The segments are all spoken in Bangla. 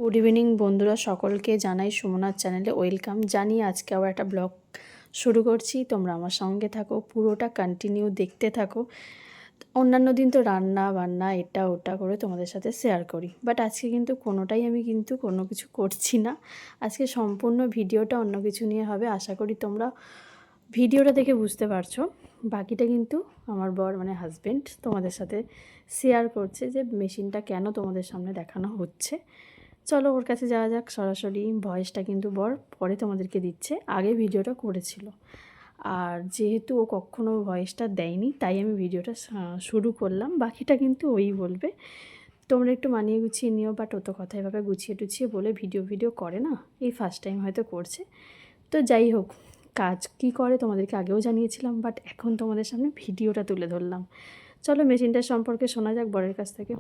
গুড ইভিনিং বন্ধুরা, সকলকে জানাই সুমনার চ্যানেলে ওয়েলকাম জানিয়ে আজকে আবার একটা ব্লগ শুরু করছি। তোমরা আমার সঙ্গে থাকো, পুরোটা কন্টিনিউ দেখতে থাকো। অন্যান্য দিন তো রান্না বান্না এটা ওটা করে তোমাদের সাথে শেয়ার করি, বাট আজকে কিন্তু কোনোটাই আমি কিন্তু কোনো কিছু করছি না। আজকে সম্পূর্ণ ভিডিওটা অন্য কিছু নিয়ে হবে। আশা করি তোমরা ভিডিওটা দেখে বুঝতে পারছো। বাকিটা কিন্তু আমার বর মানে হাজব্যান্ড তোমাদের সাথে শেয়ার করছে যে মেশিনটা কেন তোমাদের সামনে দেখানো হচ্ছে। চলো ওর কাছে যাওয়া যাক সরাসরি। ভয়েসটা কিন্তু বর পরে তোমাদেরকে দিচ্ছে, আগে ভিডিওটা করেছিল। আর যেহেতু ও কখনো ভয়েসটা দেয়নি তাই আমি ভিডিওটা শুরু করলাম, বাকিটা কিন্তু ওই বলবে। তোমরা একটু মানিয়ে গুছিয়ে নিও, বাট ও তো কথা এভাবে গুছিয়ে টুছিয়ে বলে ভিডিও করে না, এই ফার্স্ট টাইম হয়তো করছে। তো যাই হোক, কাজ কি করে তোমাদেরকে আগেও জানিয়েছিলাম, বাট এখন তোমাদের সামনে ভিডিওটা তুলে ধরলাম। চলো মেশিনটার সম্পর্কে শোনা যাক বরের কাছ থেকে।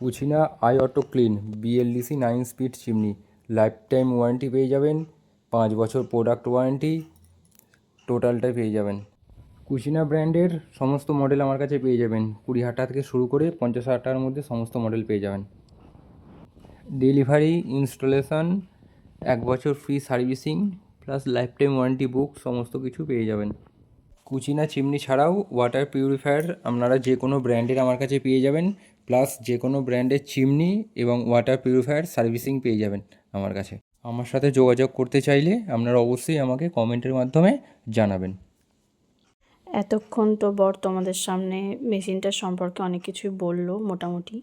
Kutchina I auto clean BLDC 9 speed chimney, lifetime warranty পেয়ে যাবেন, 5 বছর প্রোডাক্ট ওয়ারেন্টি টোটালটাই পেয়ে যাবেন। কুচিনা ব্র্যান্ডের সমস্ত মডেল আমার কাছে পেয়ে যাবেন, 20,000 টাকা থেকে শুরু করে 50,000 টাকার মধ্যে সমস্ত মডেল পেয়ে যাবেন। ডেলিভারি, ইনস্টলেশন, 1 বছর free servicing plus lifetime warranty book সমস্ত কিছু পেয়ে যাবেন। কুচিনা চিমনি ছাড়াও ওয়াটার পিউরিফায়ার আপনারা যে কোনো ব্র্যান্ডের আমার কাছে পেয়ে যাবেন, প্লাস যে কোনো ব্র্যান্ডের চিমনি এবং ওয়াটার পিউরিফায়ার সার্ভিসিং পেয়ে যাবেন আমার কাছে। আমার সাথে যোগাযোগ করতে চাইলে আপনারা অবশ্যই আমাকে কমেন্টের মাধ্যমে জানাবেন। এতক্ষণ তো বর তোমাদের সামনে মেশিনটার সম্পর্কে অনেক কিছুই বললো মোটামুটি।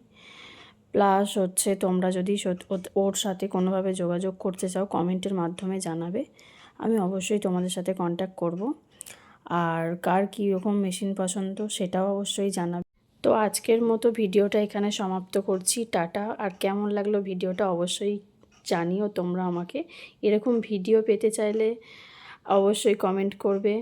প্লাস হচ্ছে তোমরা যদি ওর সাথে কোনোভাবে যোগাযোগ করতে চাও কমেন্টের মাধ্যমে জানাবে, আমি অবশ্যই তোমাদের সাথে কন্ট্যাক্ট করব। আর কার কীরকম মেশিন পছন্দ সেটাও অবশ্যই জানাবে। তো আজকের মতো ভিডিওটা এখানে সমাপ্ত করছি, টাটা। আর কেমন লাগলো ভিডিওটা অবশ্যই জানিও তোমরা আমাকে। এরকম ভিডিও পেতে চাইলে অবশ্যই কমেন্ট করবে,